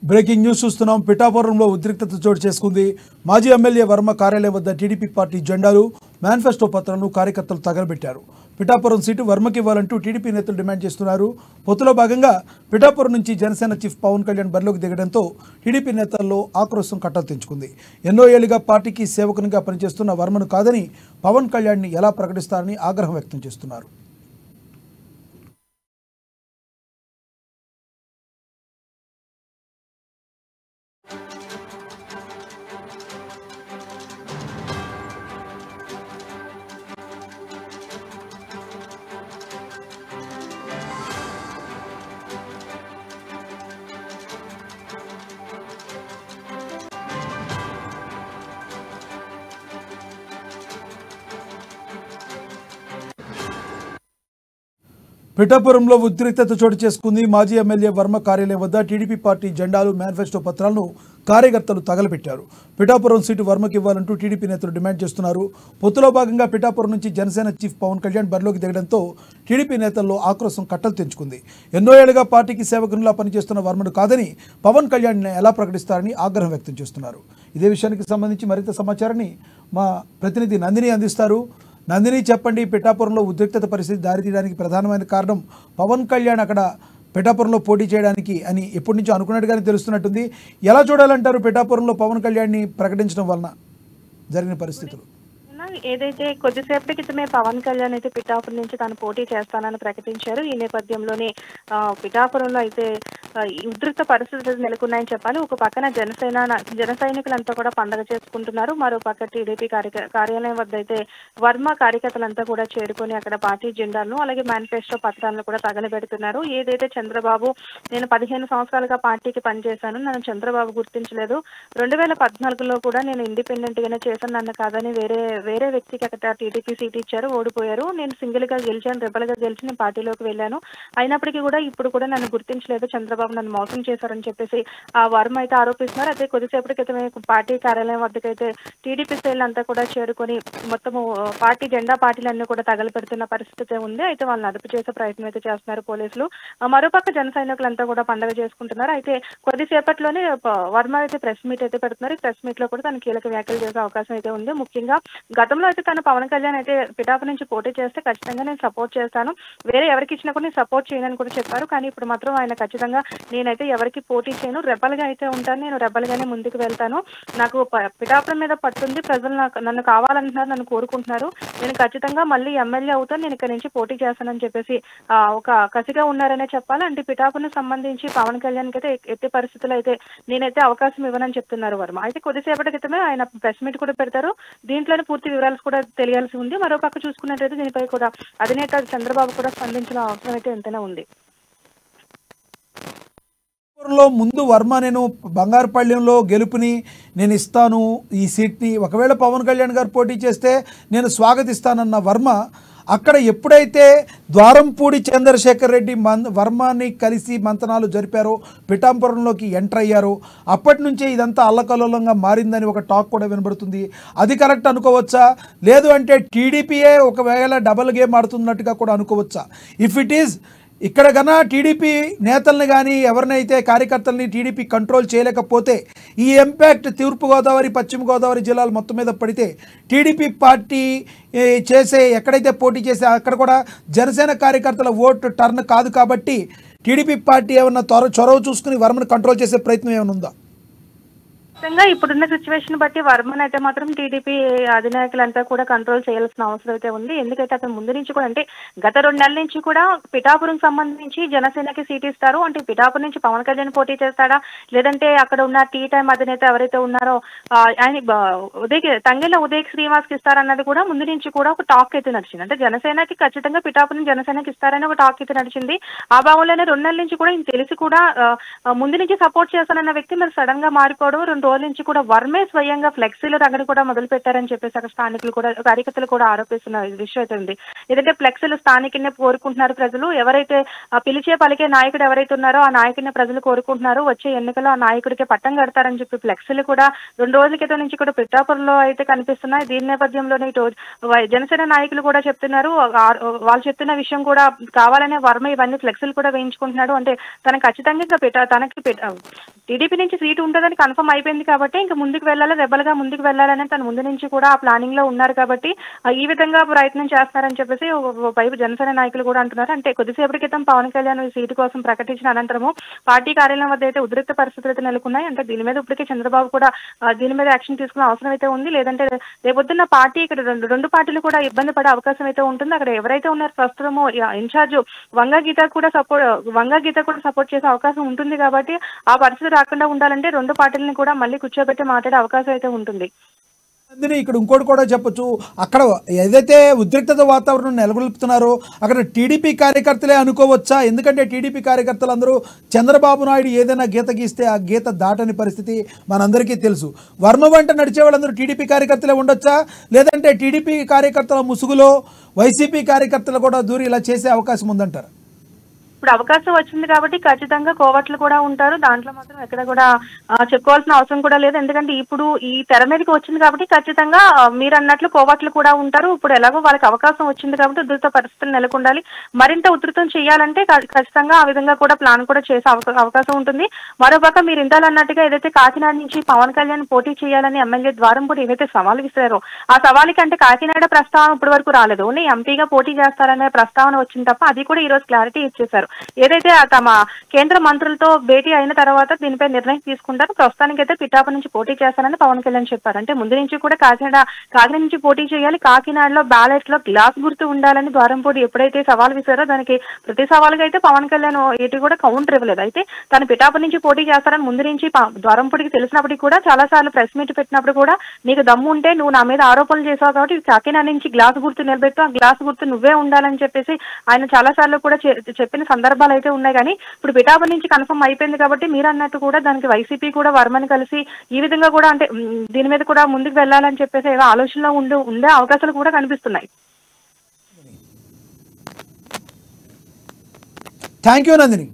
Breaking news చూస్తున్నాం. పిఠాపురంలో ఉద్రిక్తత చోటు చేసుకుంది. మాజీ ఎమ్మెల్యే వర్మ కార్యాలయం వద్ద టీడీపీ పార్టీ జెండాలు, మేనిఫెస్టో పత్రాలను కార్యకర్తలు తగలబెట్టారు. పిఠాపురం సీటు వర్మకి ఇవ్వాలంటూ టీడీపీ నేతలు డిమాండ్ చేస్తున్నారు. పొత్తులో భాగంగా పిఠాపురం నుంచి జనసేన చీఫ్ పవన్ కళ్యాణ్ బరిలోకి దిగడంతో టీడీపీ నేతల్లో ఆక్రోశం కట్టలు తెంచుకుంది. ఎన్నో ఏళ్లుగా పార్టీకి సేవకునిగా పనిచేస్తున్న వర్మను కాదని పవన్ కళ్యాణ్ని ఎలా ప్రకటిస్తారని ఆగ్రహం వ్యక్తం చేస్తున్నారు. పిఠాపురంలో ఉద్రిక్తత చోటు చేసుకుంది. మాజీ ఎమ్మెల్యే వర్మ కార్యాలయం వద్ద టీడీపీ పార్టీ జెండాలు, మేనిఫెస్టో పత్రాలను కార్యకర్తలు తగలబెట్టారు. పిఠాపురం సీటు వర్మకి ఇవ్వాలంటూ టీడీపీ నేతలు డిమాండ్ చేస్తున్నారు. పొత్తులో భాగంగా పిఠాపురం నుంచి జనసేన చీఫ్ పవన్ కళ్యాణ్ బరిలోకి దిగడంతో టీడీపీ నేతల్లో ఆక్రోశం కట్టలు తెంచుకుంది. ఎన్నో ఏళ్లుగా పార్టీకి సేవకునిలా పనిచేస్తున్న వర్మను కాదని పవన్ కళ్యాణ్ని ఎలా ప్రకటిస్తారని ఆగ్రహం వ్యక్తం చేస్తున్నారు. ఇదే విషయానికి సంబంధించి మరింత సమాచారాన్ని మా ప్రతినిధి నందిని అందిస్తారు. నందిని, చెప్పండి. పిఠాపురంలో ఉద్రిక్తత పరిస్థితి దారితీయడానికి ప్రధానమైన కారణం పవన్ కళ్యాణ్ అక్కడ పిఠాపురంలో పోటీ చేయడానికి అని ఎప్పటి నుంచో అనుకున్నట్టుగానే తెలుస్తున్నట్టుంది. ఎలా చూడాలంటారు పిఠాపురంలో పవన్ కళ్యాణ్ని ప్రకటించడం వలన జరిగిన పరిస్థితులు? ఏదైతే కొద్దిసేపటి క్రితమే పవన్ కళ్యాణ్ అయితే పిఠాపురం నుంచి తాను పోటీ చేస్తానని ప్రకటించారు. ఈ నేపథ్యంలోనే పిఠాపురంలో అయితే ఉధృత పరిస్థితులు నెలకొన్నాయని చెప్పాలి. ఒక పక్కన జన సైనికులంతా కూడా పండగ చేసుకుంటున్నారు. మరో పక్క టీడీపీ కార్యాలయం వద్ద అయితే వర్మ కార్యకర్తలంతా కూడా చేరుకొని అక్కడ పార్టీ జెండాలను అలాగే మేనిఫెస్టో పత్రాలను కూడా తగలబెడుతున్నారు. ఏదైతే చంద్రబాబు, నేను 15 సంవత్సరాలుగా పార్టీకి పనిచేశాను, నన్ను చంద్రబాబు గుర్తించలేదు, 2014లో కూడా నేను ఇండిపెండెంట్ గానే చేశాను, నన్ను కాదని వేరే వ్యక్తికి అక్కడ టీడీపీ సీట్ ఇచ్చారు, ఓడిపోయారు, నేను సింగిల్ గా గెలిచాను, రెబల్ గా గెలిచి నేను పార్టీలోకి వెళ్ళాను, అయినప్పటికీ కూడా ఇప్పుడు కూడా నన్ను గుర్తించలేదు, చంద్రబాబు నన్ను మోసం చేశారని చెప్పేసి ఆ వర్మ అయితే ఆరోపిస్తున్నారు. అయితే కొద్దిసేపటి క్రితమే పార్టీ కార్యాలయం వద్దకైతే టీడీపీ శ్రేణులు అంతా కూడా చేరుకొని మొత్తము పార్టీ జెండా పార్టీలన్నీ కూడా తగలపెడుతున్న పరిస్థితి ఉంది. అయితే వాళ్ళని అదుపు చేసే ప్రయత్నం అయితే చేస్తున్నారు పోలీసులు. మరోపక్క జన సైనికులంతా కూడా పండుగ చేసుకుంటున్నారు. అయితే కొద్దిసేపట్లోనే వర్మ అయితే ప్రెస్ మీట్ అయితే పెడుతున్నారు. ఈ ప్రెస్ మీట్ లో కూడా తన కీలక వ్యాఖ్యలు చేసే అవకాశం అయితే ఉంది. ముఖ్యంగా గతంలో అయితే తను పవన్ కళ్యాణ్ అయితే పిఠాపురం నుంచి పోటీ చేస్తే ఖచ్చితంగా నేను సపోర్ట్ చేస్తాను, వేరే ఎవరికి ఇచ్చినా కూడా నేను సపోర్ట్ చేయనని కూడా చెప్పారు. కానీ ఇప్పుడు మాత్రం ఆయన ఖచ్చితంగా నేనైతే ఎవరికి పోటీ చేయను, రెబల్ గా అయితే ఉంటాను, నేను రెబల్ గానే ముందుకు వెళ్తాను, నాకు పిఠాపురం మీద పట్టుంది, ప్రజలు నన్ను కావాలంటున్నారు, నన్ను కోరుకుంటున్నారు, నేను ఖచ్చితంగా మళ్ళీ ఎమ్మెల్యే అవుతాను, నేను ఇక్కడ నుంచి పోటీ చేస్తానని చెప్పేసి ఒక కసిగా ఉన్నారనే చెప్పాలి. అంటే పిఠాపురం సంబంధించి పవన్ కళ్యాణ్ కి అయితే ఎట్టి పరిస్థితులు అయితే నేనైతే అవకాశం ఇవ్వనని చెప్తున్నారు వర్మ. అయితే కొద్దిసేపటి క్రితమే ఆయన ప్రెస్ మీట్ కూడా పెడతారు. దీంట్లోనే పూర్తి వివరాలు కూడా తెలియాల్సి ఉంది. మరోపక్క చూసుకున్నట్లయితే దీనిపై కూడా అధినేత చంద్రబాబు కూడా స్పందించిన అవసరం అయితే ఎంతైనా ఉంది. ముందు వర్మ నేను బంగారుపల్లెంలో గెలుపుని నేను ఇస్తాను, ఈ సీట్ని ఒకవేళ పవన్ కళ్యాణ్ గారు పోటీ చేస్తే నేను స్వాగతిస్తానన్న వర్మ అక్కడ ఎప్పుడైతే ద్వారంపూడి చంద్రశేఖర్ రెడ్డి వర్మని కలిసి మంతనాలు జరిపారో, పిఠాపురంలోకి ఎంటర్ అయ్యారో అప్పటి నుంచే ఇదంతా అల్లకల్లోలంగా మారిందని ఒక టాక్ కూడా వినబడుతుంది. అది కరెక్ట్ అనుకోవచ్చా? లేదు అంటే టీడీపీయే ఒకవేళ డబల్ గేమ్ ఆడుతున్నట్టుగా కూడా అనుకోవచ్చా? ఇఫ్ ఇట్ ఈజ్ ఇక్కడ కన్నా టీడీపీ నేతల్ని కానీ ఎవరినైతే కార్యకర్తల్ని టీడీపీ కంట్రోల్ చేయలేకపోతే ఈ ఇంపాక్ట్ తూర్పుగోదావరి, పశ్చిమ గోదావరి జిల్లాలు మొత్తం మీద పడితే టీడీపీ పార్టీ చేసే ఎక్కడైతే పోటీ చేసే అక్కడ కూడా జనసేన కార్యకర్తల ఓటు టర్న్ కాదు. కాబట్టి టీడీపీ పార్టీ ఏమన్నా చొరవ చూసుకుని వర్మను కంట్రోల్ చేసే ప్రయత్నం ఏమైనా ఉందా? ఖచ్చితంగా ఇప్పుడున్న సిచ్యువేషన్ బట్టి వర్మన్ అయితే మాత్రం టీడీపీ అధినాయకులంతా కూడా కంట్రోల్ చేయాల్సిన అవసరం అయితే ఉంది. ఎందుకంటే అతను ముందు నుంచి కూడా అంటే గత 2 నెలల నుంచి కూడా పిఠాపురం సంబంధించి జనసేనకి సీట్ ఇస్తారు అంటే పిఠాపురం నుంచి పవన్ కళ్యాణ్ పోటీ చేస్తాడా, లేదంటే అక్కడ ఉన్న టీ టైం అధినేత ఎవరైతే ఉన్నారో ఆయన తంగెళ్ళ ఉదయ్ శ్రీనివాస్కి ఇస్తారన్నది కూడా ముందు నుంచి కూడా ఒక టాక్ అయితే నడిచింది. అంటే జనసేనకి ఖచ్చితంగా పిఠాపురం జనసేనకి ఇస్తారని ఒక టాక్ అయితే నడిచింది. ఆ భాగంలోనే 2 నెలల నుంచి కూడా తెలిసి కూడా ముందు నుంచి సపోర్ట్ చేస్తానన్న వ్యక్తి మరి సడన్ గా మారిపోవడం, 2 రోజుల నుంచి కూడా వర్మే స్వయంగా ఫ్లెక్సీలు రగడ కూడా మొదలు పెట్టారని చెప్పేసి అక్కడ స్థానికులు కూడా కార్యకర్తలు కూడా ఆరోపిస్తున్న విషయం అయితే ఉంది. ఏదైతే ఫ్లెక్సీలు స్థానికునే కోరుకుంటున్నారు ప్రజలు, ఎవరైతే పిలిచే పలికే నాయకుడు ఎవరైతే ఉన్నారో ఆ నాయకుడిని ప్రజలు కోరుకుంటున్నారు, వచ్చే ఎన్నికల్లో ఆ నాయకుడికి పట్టం కడతారని చెప్పి ఫ్లెక్సీలు కూడా 2 రోజుల క్రితం నుంచి కూడా పిఠాపురంలో అయితే కనిపిస్తున్నాయి. దీని నేపథ్యంలోనే ఇటు జనసేన నాయకులు కూడా చెప్తున్నారు, వాళ్ళు చెప్తున్న విషయం కూడా కావాలనే వర్మ ఇవన్నీ ఫ్లెక్సీలు కూడా వేయించుకుంటున్నాడు. అంటే తనకు ఖచ్చితంగా ఇంకా తనకి టీడీపీ నుంచి సీటు ఉంటుందని కన్ఫర్మ్ అయిపోయింది కాబట్టి ఇంకా ముందుకు వెళ్ళాలి, రెబల్గా ముందుకు వెళ్ళాలని తన ముందు నుంచి కూడా ఆ ప్లానింగ్ లో ఉన్నారు కాబట్టి ఈ విధంగా ప్రయత్నం చేస్తున్నారని చెప్పేసి వైపు జనసేన నాయకులు కూడా అంటున్నారు. అంటే కొద్దిసేపటి క్రితం పవన్ కళ్యాణ్ ఈ సీటు కోసం ప్రకటించిన అనంతరము పార్టీ కార్యాలయం వద్ద అయితే ఉద్రిక్త పరిస్థితులు అయితే నెలకొన్నాయి. అంటే దీని మీద ఇప్పటికే చంద్రబాబు కూడా దీని మీద యాక్షన్ తీసుకునే అవసరం అయితే ఉంది. లేదంటే రేపొద్దున్న పార్టీ ఇక్కడ రెండు పార్టీలు కూడా ఇబ్బంది పడే అవకాశం అయితే ఉంటుంది. అక్కడ ఎవరైతే ఉన్నారో ప్రస్తుతము ఇన్ఛార్జ్ వంగ గీత కూడా సపోర్ట్ చేసే అవకాశం ఉంటుంది. కాబట్టి ఆ పరిస్థితి రాకుండా ఉండాలంటే 2 పార్టీలను కూడా మళ్ళీ కూర్చోబెట్టి మాట్లాడే అవకాశం అయితే ఉంటుంది. ఇక్కడ ఇంకోటి కూడా చెప్పొచ్చు, అక్కడ ఏదైతే ఉద్రిక్తత వాతావరణం నెలకొల్పుతున్నారో అక్కడ టీడీపీ కార్యకర్తలే అనుకోవచ్చా? ఎందుకంటే టీడీపీ కార్యకర్తలు అందరూ చంద్రబాబు నాయుడు ఏదైనా గీత గీస్తే ఆ గీత దాటని పరిస్థితి మనందరికీ తెలుసు. వర్మ వెంట నడిచే వాళ్ళందరూ టీడీపీ కార్యకర్తలే ఉండొచ్చా, లేదంటే టీడీపీ కార్యకర్తల ముసుగులో వైసీపీ కార్యకర్తలు కూడా దూరి ఇలా చేసే అవకాశం ఉందంటారు? ఇప్పుడు అవకాశం వచ్చింది కాబట్టి ఖచ్చితంగా కోవట్లు కూడా ఉంటారు. దాంట్లో మాత్రం ఎక్కడ కూడా చెప్పుకోవాల్సిన అవసరం కూడా లేదు. ఎందుకంటే ఇప్పుడు ఈ తెర మీదకి వచ్చింది కాబట్టి ఖచ్చితంగా మీరు అన్నట్లు కోవట్లు కూడా ఉంటారు. ఇప్పుడు ఎలాగో వాళ్ళకి అవకాశం వచ్చింది కాబట్టి ఉధృత పరిస్థితులు నెలకొండాలి. మరింత ఉధృతం చేయాలంటే ఖచ్చితంగా ఆ విధంగా కూడా ప్లాన్ కూడా చేసే అవకాశం ఉంటుంది. మరోపక్క మీరు ఇందాలు అన్నట్టుగా ఏదైతే కాకినాడ నుంచి పవన్ కళ్యాణ్ పోటీ చేయాలని ఎమ్మెల్యే ద్వారంపూడి ఏదైతే సవాల్ విసిరారో ఆ సవాలుకి అంటే కాకినాడ ప్రస్తావన ఇప్పటి వరకు రాలేదు. ఓన్లీ ఎంపీగా పోటీ చేస్తారనే ప్రస్తావన వచ్చింది తప్ప అది కూడా ఈ రోజు క్లారిటీ ఇచ్చేశారు. ఏదైతే తమ కేంద్ర మంత్రులతో భేటీ అయిన తర్వాత దీనిపై నిర్ణయం తీసుకుంటారు. ప్రస్తుతానికైతే పిఠాపురం నుంచి పోటీ చేస్తారని పవన్ కళ్యాణ్ చెప్పారు. అంటే ముందు నుంచి కూడా కాకినాడ నుంచి పోటీ చేయాలి, కాకినాడలో బ్యాలెట్ లో గ్లాస్ గుర్తు ఉండాలని ద్వారంపూడి ఎప్పుడైతే సవాల్ విసారో దానికి ప్రతి సవాలుగా అయితే పవన్ కళ్యాణ్ ఏటి కూడా కౌంటర్ ఇవ్వలేదు. అయితే తను పిఠాపురం నుంచి పోటీ చేస్తారని ముందు నుంచి ద్వారంపూడికి తెలిసినప్పటికీ కూడా చాలా సార్లు ప్రెస్ మీట్ పెట్టినప్పుడు కూడా నీకు దమ్ము ఉంటే నువ్వు నా మీద ఆరోపణలు చేసావు కాబట్టి కాకినాడ నుంచి గ్లాస్ గుర్తు నిలబెట్టు, ఆ గ్లాస్ గుర్తు నువ్వే ఉండాలని చెప్పేసి ఆయన చాలా సార్లు కూడా చెప్పిన సందర్భాలు అయితే ఉన్నాయి. కానీ ఇప్పుడు పిఠాపురం నుంచి కన్ఫర్మ్ అయిపోయింది కాబట్టి మీరు అన్నట్టు కూడా దానికి వైసీపీ కూడా వర్మని కలిసి ఈ విధంగా కూడా అంటే దీని మీద కూడా ముందుకు వెళ్ళాలని చెప్పేసి ఏదో ఆలోచనలో ఉండే అవకాశాలు కూడా కనిపిస్తున్నాయి. Thank you Nandini.